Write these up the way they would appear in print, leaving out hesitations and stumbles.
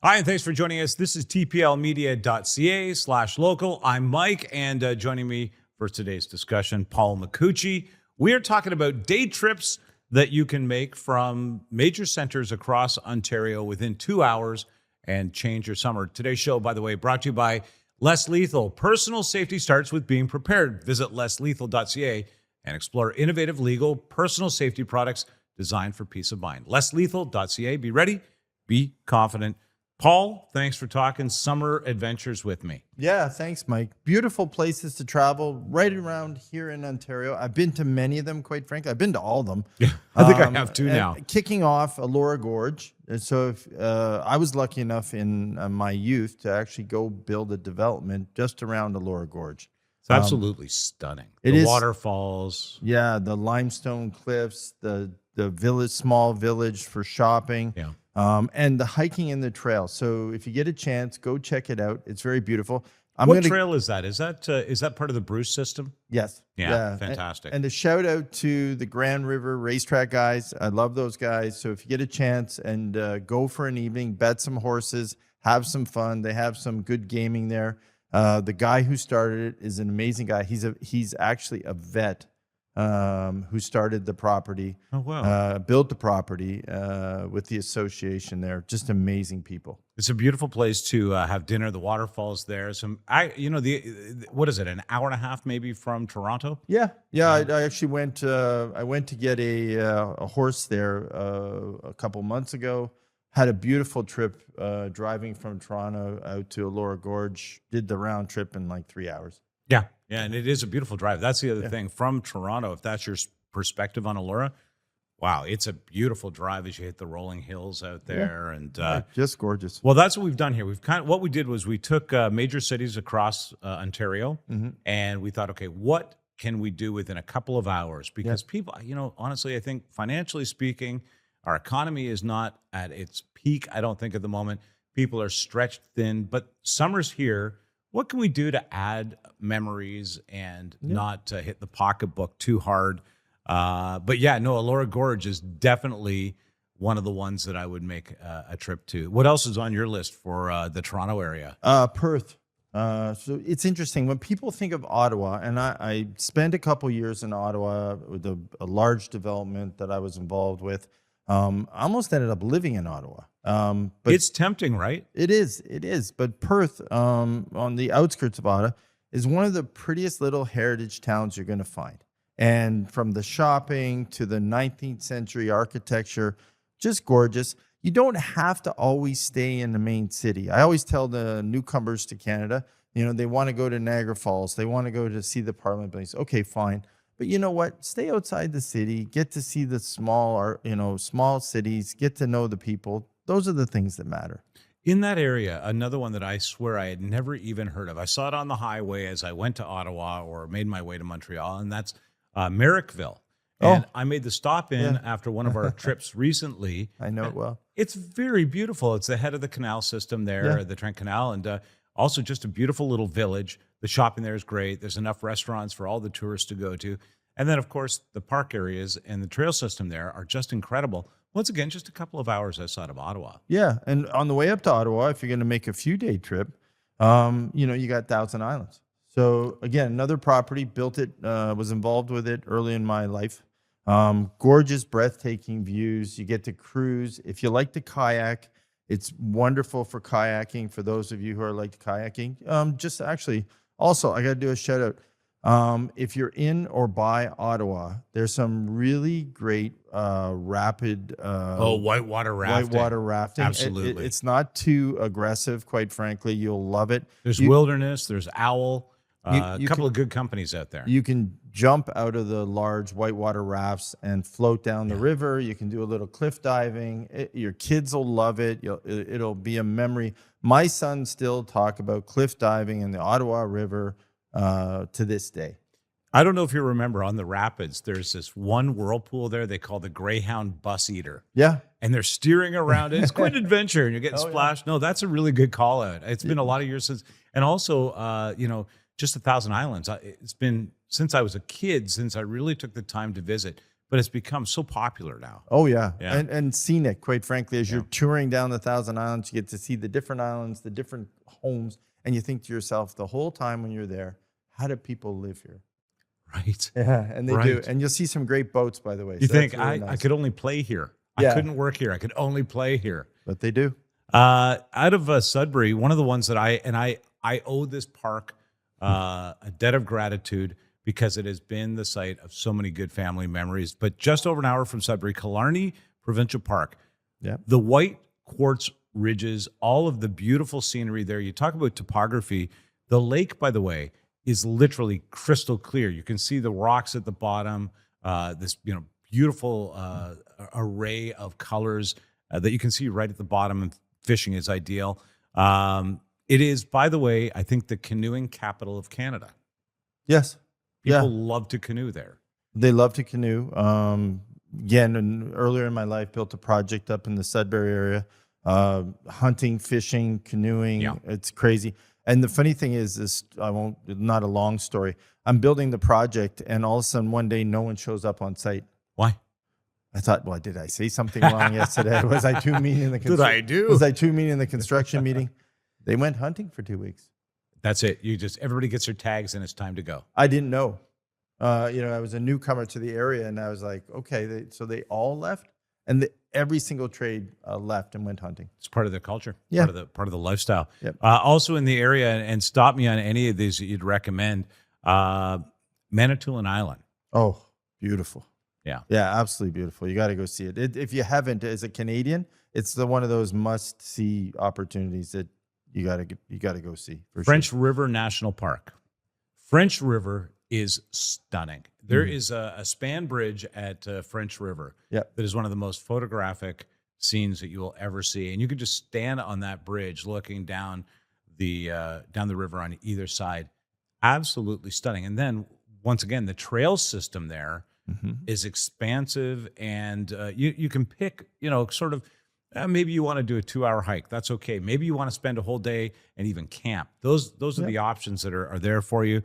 Hi, and thanks for joining us. This is tplmedia.ca/local. I'm Mike, and joining me for today's discussion, Paul McCucci. We are talking about day trips that you can make from major centers across Ontario within 2 hours and change your summer. Today's show, by the way, brought to you by Less Lethal. Personal safety starts with being prepared. Visit lesslethal.ca and explore innovative legal personal safety products designed for peace of mind. Lesslethal.ca. Be ready, be confident. Paul, thanks for talking summer adventures with me. Yeah, thanks, Mike. Beautiful places to travel right around here in Ontario. I've been to many of them, quite frankly. I've been to all of them. Yeah, I think I have too now. Kicking off Elora Gorge. And so I was lucky enough in my youth to actually go build a development just around Elora Gorge. It's absolutely stunning. It the is, waterfalls. Yeah, the limestone cliffs, the village, small village for shopping. Yeah. And the hiking and the trail. So if you get a chance, go check it out. It's very beautiful. What trail is that? Is that part of the Bruce system? Yes. Yeah. Fantastic. And a shout out to the Grand River racetrack guys. I love those guys. So if you get a chance and go for an evening, bet some horses, have some fun. They have some good gaming there. The guy who started it is an amazing guy. He's actually a vet. Who started the property, built the property with the association there. Just amazing people. It's a beautiful place to have dinner. The waterfalls there. What is it? An hour and a half maybe from Toronto? Yeah. I actually went. I went to get a horse there a couple months ago. Had a beautiful trip driving from Toronto out to Elora Gorge. Did the round trip in like 3 hours. Yeah, and it is a beautiful drive. That's the other thing. From Toronto, if that's your perspective on Elora, wow, it's a beautiful drive as you hit the rolling hills out there. And just gorgeous. Well, that's what we've done here. What we did was we took major cities across Ontario, and we thought, okay, what can we do within a couple of hours? Because people, honestly, I think financially speaking, our economy is not at its peak, I don't think, at the moment. People are stretched thin, but summer's here. What can we do to add memories and not hit the pocketbook too hard? But yeah, no, Elora Gorge is definitely one of the ones that I would make a trip to. What else is on your list for the Toronto area? Perth. So it's interesting when people think of Ottawa, and I spent a couple years in Ottawa with a large development that I was involved with. I almost ended up living in Ottawa. But it's tempting, right? It is. But Perth, on the outskirts of Ottawa, is one of the prettiest little heritage towns you're going to find. And from the shopping to the 19th century architecture, just gorgeous. You don't have to always stay in the main city. I always tell the newcomers to Canada, they want to go to Niagara Falls. They want to go to see the Parliament Buildings. Okay, fine. But you know what? Stay outside the city, get to see the small cities, get to know the people. Those are the things that matter. In that area, another one that I swear I had never even heard of. I saw it on the highway as I went to Ottawa or made my way to Montreal, and that's Merrickville. And I made the stop in after one of our trips recently. I know it well. It's very beautiful. It's the head of the canal system there, the Trent Canal, and also just a beautiful little village. The shopping there is great. There's enough restaurants for all the tourists to go to. And then, of course, the park areas and the trail system there are just incredible. Once again, just a couple of hours outside of Ottawa. Yeah, and on the way up to Ottawa, if you're going to make a few-day trip, you got Thousand Islands. So, again, another property, built it, was involved with it early in my life. Gorgeous, breathtaking views. You get to cruise. If you like to kayak, it's wonderful for kayaking for those of you who are like kayaking. Just actually, also, I got to do a shout out. If you're in or by Ottawa, there's some really great rapid whitewater rafting. Absolutely. It's not too aggressive, quite frankly. You'll love it. There's Wilderness, there's Owl, a couple of good companies out there. You can jump out of the large whitewater rafts and float down the river. You can do a little cliff diving. Your kids will love it. It'll be a memory. My sons still talk about cliff diving in the Ottawa River to this day. I don't know if you remember on the rapids, there's this one whirlpool there they call the Greyhound Bus Eater. Yeah. And they're steering around it. It's quite an adventure, and you're getting splashed. Yeah. No, that's a really good call out. It's been a lot of years since, and also, just 1,000 Islands. It's been since I was a kid, since I really took the time to visit. but it's become so popular now. Oh yeah. Yeah. And scenic, quite frankly, as you're touring down the Thousand Islands, you get to see the different islands, the different homes, and you think to yourself the whole time when you're there, how do people live here? Right. Yeah, and they do. Right. And you'll see some great boats, by the way. You So that's think really I nice. could only play here. Yeah. I couldn't work here. I could only play here. But they do. Out of Sudbury, one of the ones that I owe this park a debt of gratitude because it has been the site of so many good family memories. But just over an hour from Sudbury, Killarney Provincial Park, Yeah. the white quartz ridges, all of the beautiful scenery there. You talk about topography. The lake, by the way, is literally crystal clear. You can see the rocks at the bottom. This beautiful array of colors that you can see right at the bottom. And fishing is ideal. It is, by the way, I think the canoeing capital of Canada. Yes. People love to canoe there. They love to canoe. Again, and earlier in my life, built a project up in the Sudbury area, hunting, fishing, canoeing. Yeah. It's crazy. And the funny thing is, not a long story. I'm building the project, and all of a sudden one day, no one shows up on site. Why? I thought, well, did I say something wrong yesterday? Was I too mean in the Did I do? Was I too mean in the construction meeting? They went hunting for 2 weeks. That's it. Everybody gets their tags and it's time to go. I didn't know. I was a newcomer to the area, and I was like, okay. So they all left, and every single trade left and went hunting. It's part of the culture. Yeah. Part of the lifestyle. Yep. Also in the area, and stop me on any of these that you'd recommend. Manitoulin Island. Oh, beautiful. Yeah. Yeah, absolutely beautiful. You got to go see it. If you haven't, as a Canadian, it's one of those must-see opportunities that you got to go see. For French sure. River National Park. French River is stunning. There is a span bridge at French River Yep. that is one of the most photographic scenes that you will ever see. And you could just stand on that bridge looking down the river on either side. Absolutely stunning. And then once again, the trail system there is expansive, and you can pick, sort of, maybe you want to do a 2-hour hike. That's okay. Maybe you want to spend a whole day and even camp. Those are the options that are there for you.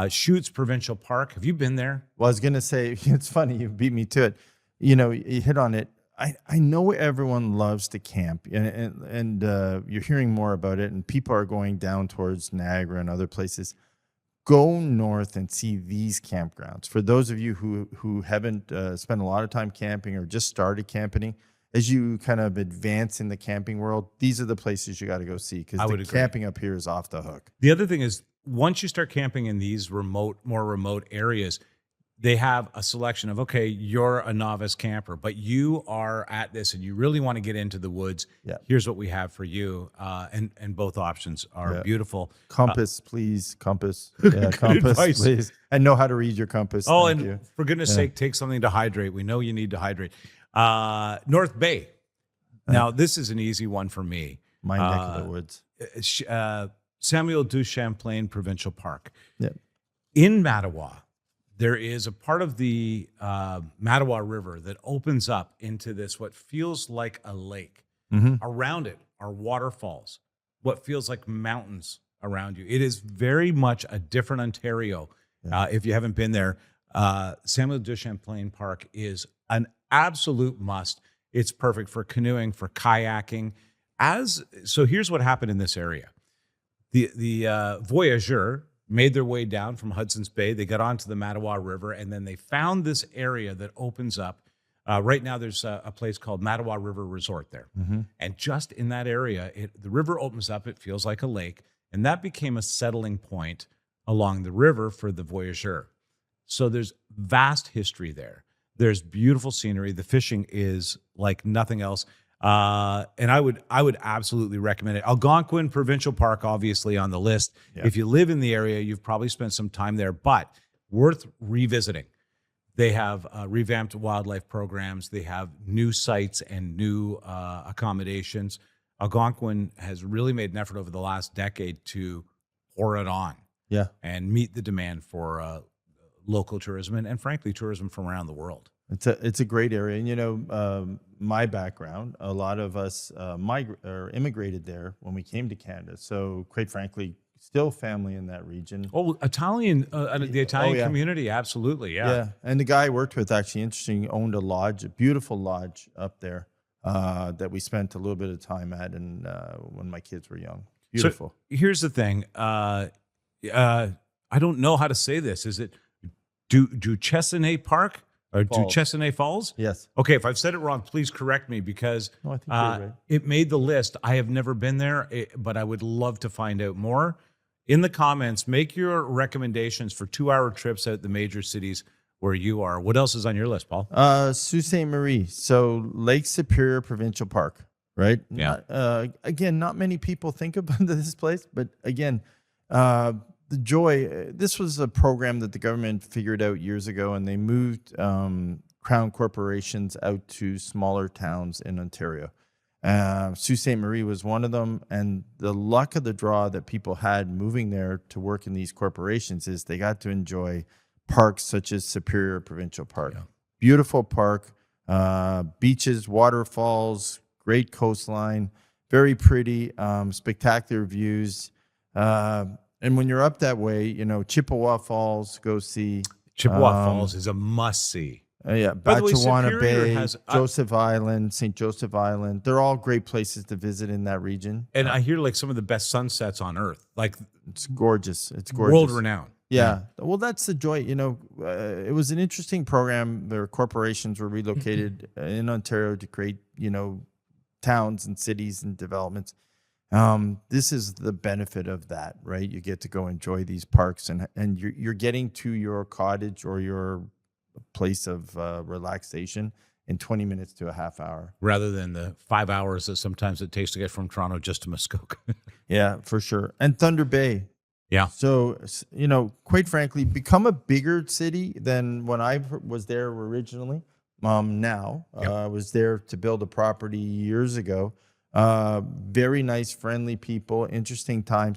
Chutes Provincial Park. Have you been there? Well, I was going to say, it's funny. You beat me to it. You hit on it. I know everyone loves to camp, and you're hearing more about it, and people are going down towards Niagara and other places. Go north and see these campgrounds. For those of you who haven't spent a lot of time camping or just started camping, as you kind of advance in the camping world, these are the places you got to go see, because the camping up here is off the hook. The other thing is, once you start camping in these more remote areas, they have a selection of, okay, you're a novice camper, but you are at this and you really want to get into the woods. Yeah. Here's what we have for you. And both options are beautiful. Compass, please. Compass. Yeah, compass, advice. please. And know how to read your compass. Oh, Thank and you. for goodness sake, take something to hydrate. We know you need to hydrate. North Bay. Now, this is an easy one for me. My neck of the woods. Samuel du Champlain Provincial Park. Yeah. In Mattawa, there is a part of the Mattawa River that opens up into this, what feels like a lake. Around it are waterfalls, what feels like mountains around you. It is very much a different Ontario. If you haven't been there, Samuel du Champlain Park is an absolute must. It's perfect for canoeing, for kayaking. So here's what happened in this area. The voyageurs made their way down from Hudson's Bay. They got onto the Mattawa River, and then they found this area that opens up. Right now, there's a place called Mattawa River Resort there. And just in that area, the river opens up. It feels like a lake. And that became a settling point along the river for the voyageur. So there's vast history there. There's beautiful scenery. The fishing is like nothing else. And I would absolutely recommend it. Algonquin Provincial Park, obviously on the list. Yeah. If you live in the area, you've probably spent some time there, but worth revisiting. They have revamped wildlife programs. They have new sites and new accommodations. Algonquin has really made an effort over the last decade to pour it on and meet the demand for local tourism and frankly, tourism from around the world. It's a great area. And, my background, a lot of us immigrated there when we came to Canada. So quite frankly, still family in that region. Oh, Italian, the Italian yeah. community, absolutely, yeah. Yeah, and the guy I worked with, actually interesting, owned a lodge, a beautiful lodge up there that we spent a little bit of time at, and when my kids were young. Beautiful. So here's the thing. I don't know how to say this. Is it Duchesnay Park or Falls. Duchesnay Falls? Yes. Okay, if I've said it wrong, please correct me because No, I think you're right. it made the list. I have never been there, but I would love to find out more. In the comments, make your recommendations for 2-hour trips out the major cities where you are. What else is on your list, Paul? Sault Ste. Marie. So Lake Superior Provincial Park, right? Yeah. Again, not many people think about this place, but again, the joy. This was a program that the government figured out years ago, and they moved crown corporations out to smaller towns in Ontario. Sault Ste. Marie was one of them, and the luck of the draw that people had moving there to work in these corporations is they got to enjoy parks such as Superior Provincial Park. Yeah. Beautiful park, beaches, waterfalls, great coastline, very pretty, spectacular views. And when you're up that way, you know, Chippewa Falls, go see. Chippewa Falls is a must-see. Yeah, By the way, Batchewana Superior Bay, has- Joseph Island, St. Joseph Island. They're all great places to visit in that region. And I hear like some of the best sunsets on Earth, like It's gorgeous. It's gorgeous. world-renowned. Yeah. Well, that's the joy. You know, it was an interesting program. Their corporations were relocated in Ontario to create, you know, towns and cities and developments. This is the benefit of that, right? You get to go enjoy these parks, and you're getting to your cottage or your place of relaxation in 20 minutes to a half hour. Rather than the 5 hours that sometimes it takes to get from Toronto just to Muskoka. Yeah, for sure. And Thunder Bay. Yeah. So, you know, quite frankly, become a bigger city than when I was there originally. Now, I was there to build a property years ago. Very nice, friendly people, interesting times.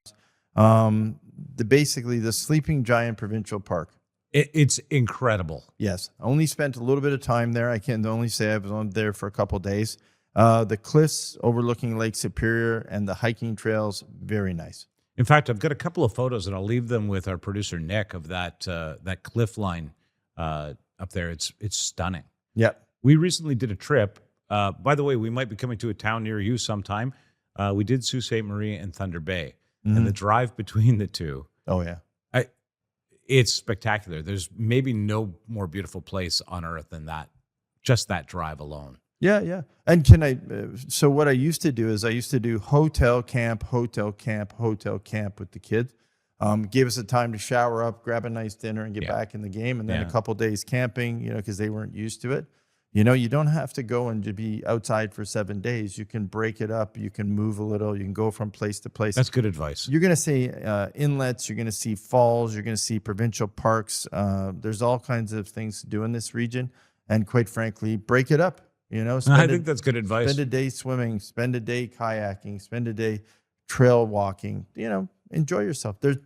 Basically the Sleeping Giant Provincial Park. It's incredible. Yes. I only spent a little bit of time there. I can only say I was on there for a couple of days. The cliffs overlooking Lake Superior and the hiking trails, very nice. In fact, I've got a couple of photos, and I'll leave them with our producer Nick of that cliff line up there. It's stunning. Yeah. We recently did a trip. By the way, we might be coming to a town near you sometime. We did Sault Ste. Marie and Thunder Bay, and the drive between the two. Oh, yeah. It's spectacular. There's maybe no more beautiful place on earth than that. Just that drive alone. Yeah, yeah. And so what I used to do is I used to do hotel camp with the kids. Gave us a time to shower up, grab a nice dinner, and get back in the game. And then a couple days camping, you know, because they weren't used to it. You know, you don't have to go and to be outside for 7 days. You can break it up. You can move a little. You can go from place to place. That's good advice. You're going to see inlets. You're going to see falls. You're going to see provincial parks. There's all kinds of things to do in this region. And quite frankly, break it up. You know, I think that's good advice. Spend a day swimming. Spend a day kayaking. Spend a day trail walking. You know, enjoy yourself. But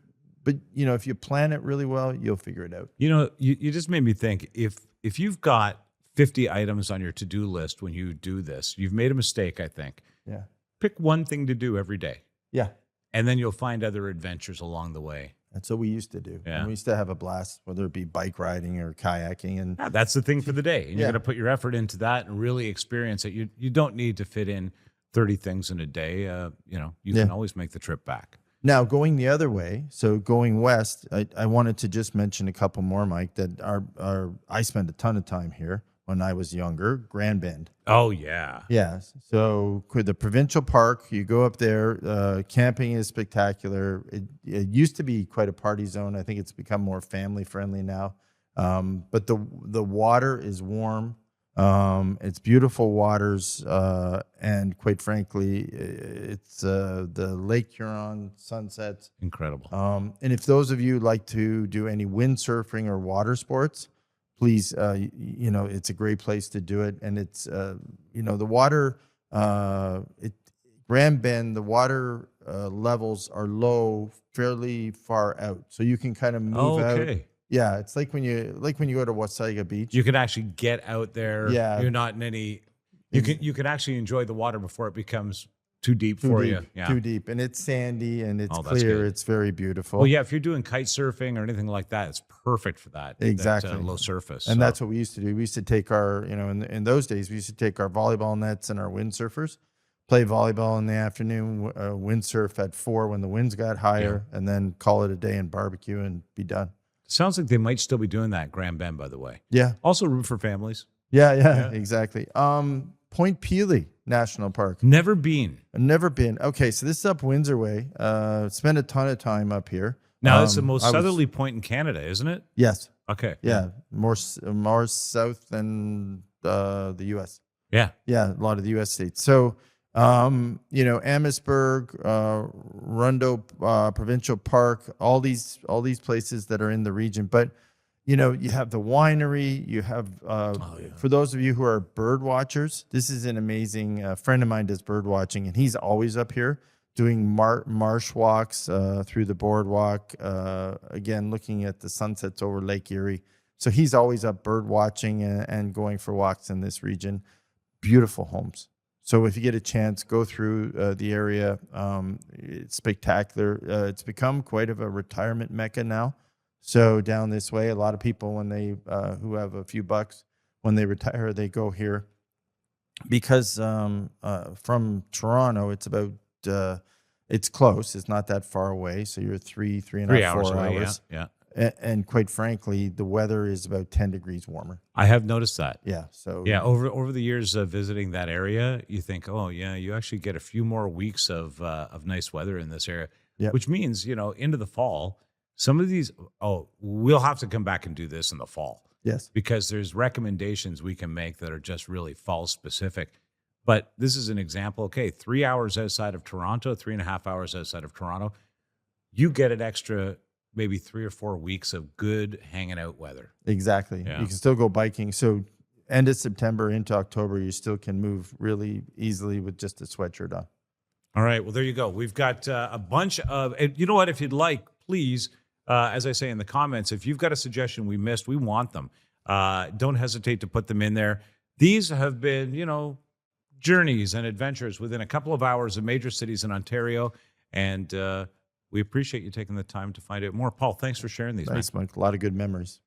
you know, if you plan it really well, you'll figure it out. You know, you just made me think, if you've got 50 items on your to-do list when you do this, you've made a mistake, I think. Yeah. Pick one thing to do every day. Yeah. And then you'll find other adventures along the way. That's what we used to do. Yeah. And we used to have a blast, whether it be bike riding or kayaking. And Yeah, that's the thing for the day. And you're going to put your effort into that and really experience it. You don't need to fit in 30 things in a day. You know, you can always make the trip back. Now, going the other way, so going west, I wanted to just mention a couple more, Mike, that I spent a ton of time here when I was younger, Grand Bend. Oh, yeah. Yeah. So the provincial park, you go up there. Camping is spectacular. It used to be quite a party zone. I think it's become more family friendly now. But the water is warm. It's beautiful waters. And quite frankly, it's the Lake Huron sunsets. Incredible. And if those of you like to do any windsurfing or water sports, please, you know, it's a great place to do it. And it's, you know, the water, Grand Bend, the water levels are low, fairly far out. So you can kind of move out. Yeah, it's like when you go to Wasaga Beach. You can actually get out there. Yeah. You're not in any, you can actually enjoy the water before it becomes too deep for you. Yeah. Too deep. And it's sandy and it's Oh, that's clear. good. It's very beautiful. Well, yeah, if you're doing kite surfing or anything like that, it's perfect for that. Exactly. That, low surface. And So, that's what we used to do. We used to take our, in those days, we used to take our volleyball nets and our windsurfers, play volleyball in the afternoon, windsurf at 4 when the winds got higher, and then call it a day and barbecue and be done. sounds like they might still be doing that at Grand Bend, by the way. Yeah. Also room for families. Yeah, exactly. Point Pelee National Park. Never been. I've never been. Okay, so this is up Windsor Way. Spent a ton of time up here. Now, it's the most southerly point in Canada, isn't it? Yes. Okay. Yeah, more south than the U.S. Yeah. Yeah, a lot of the U.S. states. So, Amherstburg, Rundo Provincial Park, all these places that are in the region. But, you have the winery. You have, for those of you who are bird watchers, this is an amazing friend of mine does bird watching, and he's always up here doing marsh walks through the boardwalk, again, looking at the sunsets over Lake Erie. So he's always up bird watching and going for walks in this region. Beautiful homes. So if you get a chance, go through the area. It's spectacular. It's become quite of a retirement mecca now. So down this way, a lot of people, when they who have a few bucks, when they retire, they go here. Because from Toronto, it's about it's close. It's not that far away. So you're 3.5 hours, 4 hours. Yeah. And quite frankly, the weather is about 10 degrees warmer. I have noticed that. Yeah. So Yeah, over the years of visiting that area, you think, oh yeah, you actually get a few more weeks of nice weather in this area, which means into the fall, some of these. Oh, we'll have to come back and do this in the fall. Yes, because there's recommendations we can make that are just really fall specific. But this is an example. Okay, 3 hours outside of Toronto, 3.5 hours outside of Toronto, you get an extra maybe 3 or 4 weeks of good hanging out weather. Exactly. Yeah. You can still go biking. So end of September into October, you still can move really easily with just a sweatshirt on. All right. Well, there you go. We've got a bunch of, and you know what? If you'd like, please, as I say in the comments, if you've got a suggestion we missed, we want them. Don't hesitate to put them in there. These have been, journeys and adventures within a couple of hours of major cities in Ontario. And we appreciate you taking the time to find out more. Paul, thanks for sharing these. Thanks, Mike. A lot of good memories.